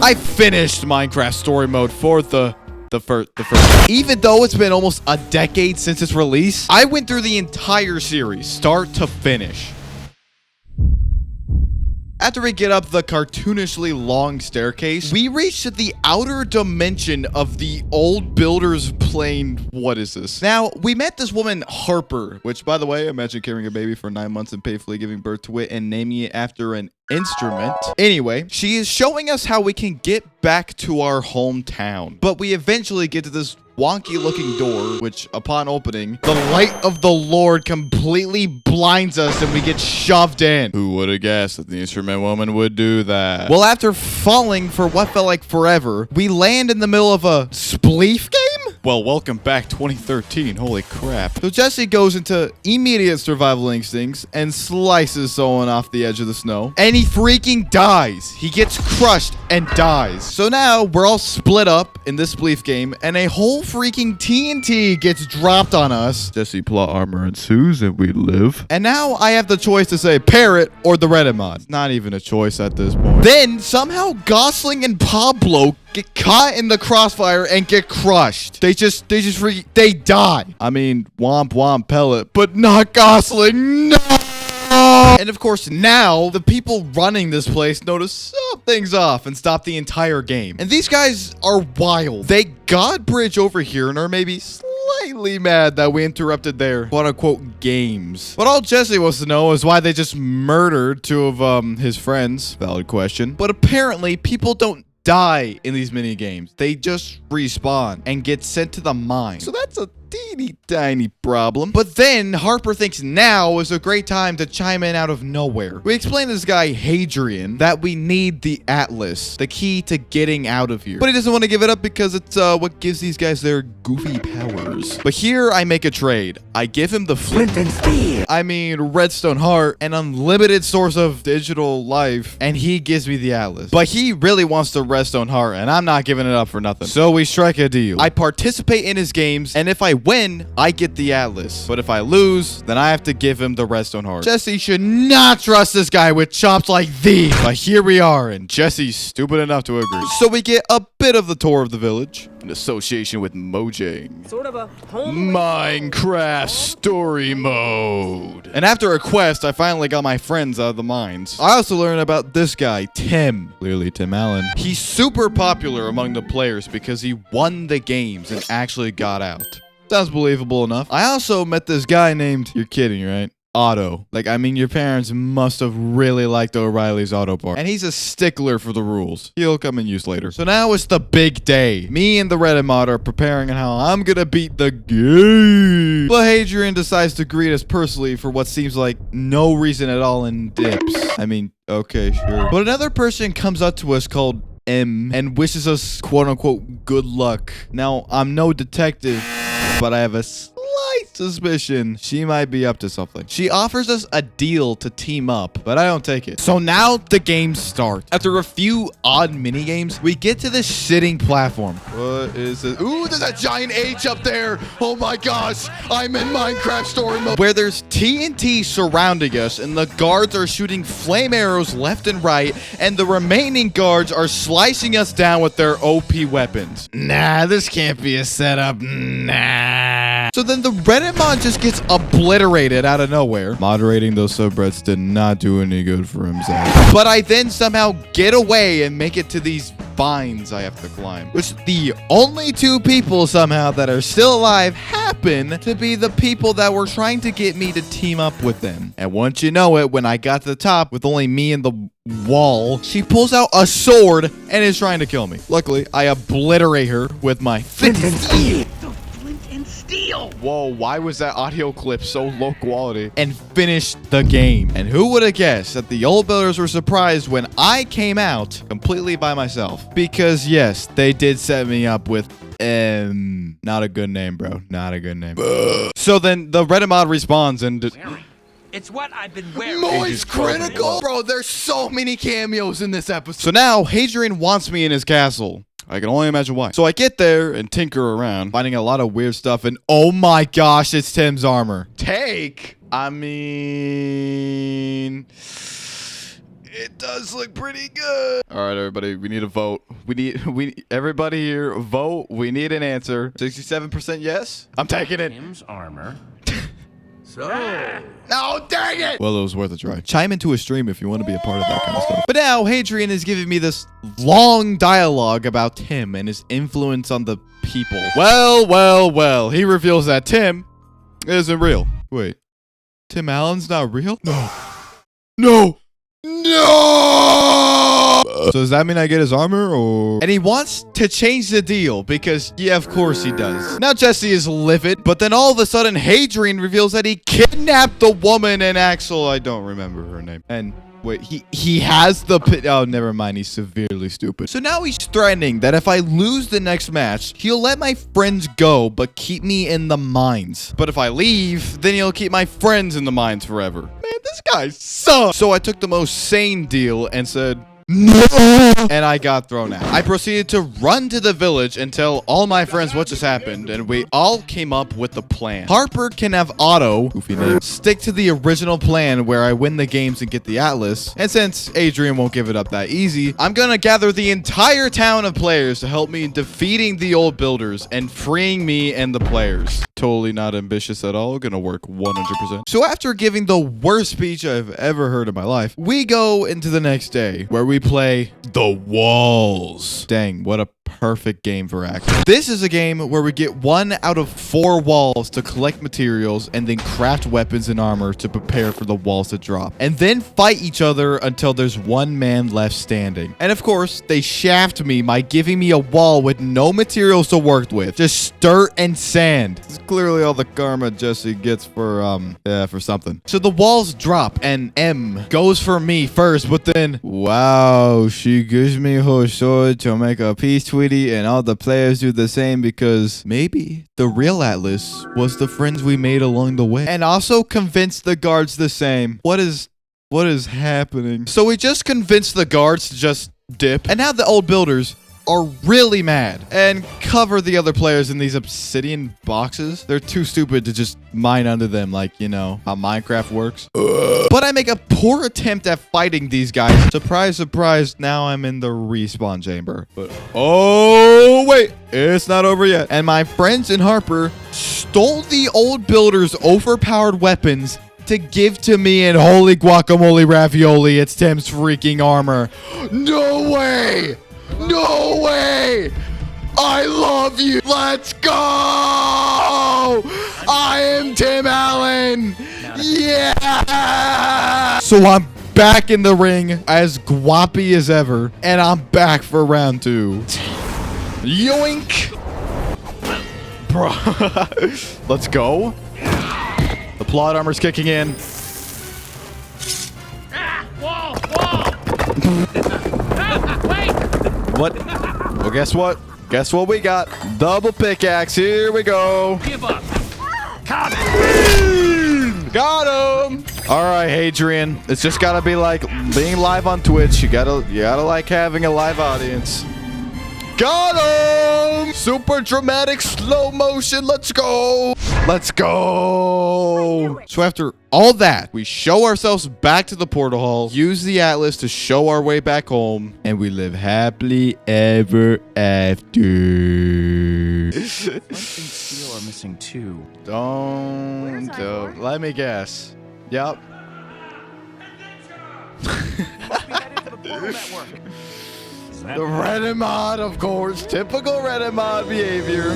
I finished Minecraft story mode for the first. Even though it's been almost a decade since its release, I went through the entire series, start to finish. After we get up the cartoonishly long staircase, we reach to the outer dimension of the old builder's plane. What is this? Now, we met this woman, Harper, which, by the way, imagine carrying a baby for 9 months and painfully giving birth to it and naming it after an instrument. Anyway, she is showing us how we can get back to our hometown. But we eventually get to this wonky looking door, which upon opening, the light of the Lord completely blinds us and we get shoved in. Who would have guessed that the instrument woman would do that? Well, after falling for what felt like forever, we land in the middle of a spleef game? Well, welcome back 2013. Holy crap. So Jesse goes into immediate survival instincts and slices someone off the edge of the snow. And he freaking dies. He gets crushed and dies. So now we're all split up in this spleef game and a whole freaking TNT gets dropped on us. Jesse plot armor ensues and we live. And now I have the choice to say parrot or the Reddit mod. It's not even a choice at this point. Then somehow Gosling and Pablo get caught in the crossfire and get crushed. They die. I mean, womp womp pellet, but not Gosling. No. And of course, now the people running this place notice something's off and stop the entire game. And these guys are wild. They god bridge over here and are maybe slightly mad that we interrupted their quote-unquote games. But all Jesse wants to know is why they just murdered two of his friends. Valid question. But apparently, people don't die in these mini games. They just respawn and get sent to the mine. So that's a teeny tiny problem. But then Harper thinks now is a great time to chime in out of nowhere. We explain to this guy Hadrian that we need the Atlas, the key to getting out of here. But he doesn't want to give it up because it's what gives these guys their goofy powers. But here I make a trade. I give him the flint and steel. I mean redstone heart, an unlimited source of digital life, and he gives me the Atlas. But he really wants the redstone heart, and I'm not giving it up for nothing. So we strike a deal. I participate in his games, and if I win, I get the Atlas. But if I lose, then I have to give him the redstone heart. Jesse should not trust this guy with chops like these. But here we are, and Jesse's stupid enough to agree. So we get a bit of the tour of the village in association with Mojang. Sort of a home Minecraft story mode. And after a quest, I finally got my friends out of the mines. I also learned about this guy, Tim. Clearly Tim Allen. He's super popular among the players because he won the games and actually got out. Sounds believable enough. I also met this guy named, you're kidding, right? Otto. Like, I mean, your parents must have really liked O'Reilly's Auto Parts. And he's a stickler for the rules. He'll come in use later. So now it's the big day. Me and the Reddit mod are preparing on how I'm gonna beat the game. But Hadrian decides to greet us personally for what seems like no reason at all and dips. I mean, okay, sure. But another person comes up to us called M and wishes us quote-unquote good luck. Now, I'm no detective, but I have a slight suspicion she might be up to something. She offers us a deal to team up, but I don't take it. So now the game starts. After a few odd mini games, we get to this sitting platform. What is it? Ooh, there's a giant H up there. Oh my gosh, I'm in Minecraft story mode. Where there's TNT surrounding us and the guards are shooting flame arrows left and right, and the remaining guards are slicing us down with their OP weapons. Nah, this can't be a setup. Nah. So then the Reddit mod just gets obliterated out of nowhere. Moderating those subreddits did not do any good for himself. But I then somehow get away and make it to these vines I have to climb. Which the only two people somehow that are still alive happen to be the people that were trying to get me to team up with them. And once you know it, when I got to the top with only me and the wall, she pulls out a sword and is trying to kill me. Luckily, I obliterate her with my flint and steel. Whoa, why was that audio clip so low quality? And finished the game. And who would have guessed that the old builders were surprised when I came out completely by myself? Because yes, they did set me up with not a good name, bro. Not a good name. So then the Reddit mod responds and It's what I've been wearing. Noise critical? Bro, there's so many cameos in this episode. So now Hadrian wants me in his castle. I can only imagine why. So I get there and tinker around, finding a lot of weird stuff, and oh my gosh, it's Tim's armor. Take? I mean, It does look pretty good. All right, everybody, we need a vote. Everybody here vote. We need an answer. 67% yes. I'm taking it. Tim's armor. No, dang it! Well, it was worth a try. Chime into a stream if you want to be a part of that kind of stuff. But now, Hadrian is giving me this long dialogue about Tim and his influence on the people. Well. He reveals that Tim isn't real. Wait, Tim Allen's not real? No! So does that mean I get his armor or? And he wants to change the deal because, yeah, of course he does. Now Jesse is livid, but then all of a sudden Hadrian reveals that he kidnapped the woman and Axel, I don't remember her name. And wait, he has the oh, never mind. He's severely stupid. So now he's threatening that if I lose the next match, he'll let my friends go, but keep me in the mines. But if I leave, then he'll keep my friends in the mines forever. Man, this guy sucks. So I took the most sane deal and said, no! And I got thrown out. I proceeded to run to the village and tell all my friends what just happened, and we all came up with the plan. Harper can have Otto, goofy name, stick to the original plan where I win the games and get the Atlas, and since Adrian won't give it up that easy, I'm gonna gather the entire town of players to help me in defeating the old builders and freeing me and the players. Totally not ambitious at all, gonna work 100%. So after giving the worst speech I've ever heard in my life, we go into the next day where we play The Walls. Dang, what a perfect game for Axel. This is a game where we get 1 out of 4 walls to collect materials and then craft weapons and armor to prepare for the walls to drop. And then fight each other until there's 1 man left standing. And of course, they shaft me by giving me a wall with no materials to work with. Just dirt and sand. This is clearly all the karma Jesse gets for something. So the walls drop and M goes for me first, but then, wow, she gives me her sword to make a peace tweety, and all the players do the same because maybe the real Atlas was the friends we made along the way. And also convince the guards the same. What is happening? So we just convinced the guards to just dip, and now the old builders are really mad and cover the other players in these obsidian boxes. They're too stupid to just mine under them like, you know, how Minecraft works. But I make a poor attempt at fighting these guys. Surprise, surprise, now I'm in the respawn chamber. But oh, wait, it's not over yet. And my friends and Harper stole the old builders' overpowered weapons to give to me, and holy guacamole ravioli, it's Tim's freaking armor. No way! No way! I love you! Let's go! I am Tim Allen! Yeah! So I'm back in the ring as guappy as ever, and I'm back for round 2. Yoink! Bro. Let's go. The plot armor's kicking in. Wall! Wait! What? Well, guess what? Guess what we got? Double pickaxe. Here we go. Give up! Got him! All right, Hadrian. It's just gotta be like being live on Twitch. You gotta like having a live audience. Got him! Super dramatic slow motion. Let's go! Let's go! So after all that, we show ourselves back to the portal hall, use the Atlas to show our way back home, and we live happily ever after. One thing steel are missing too. Don't. Let me guess. Yep. The Reddit mod, of course. Typical Reddit mod behavior.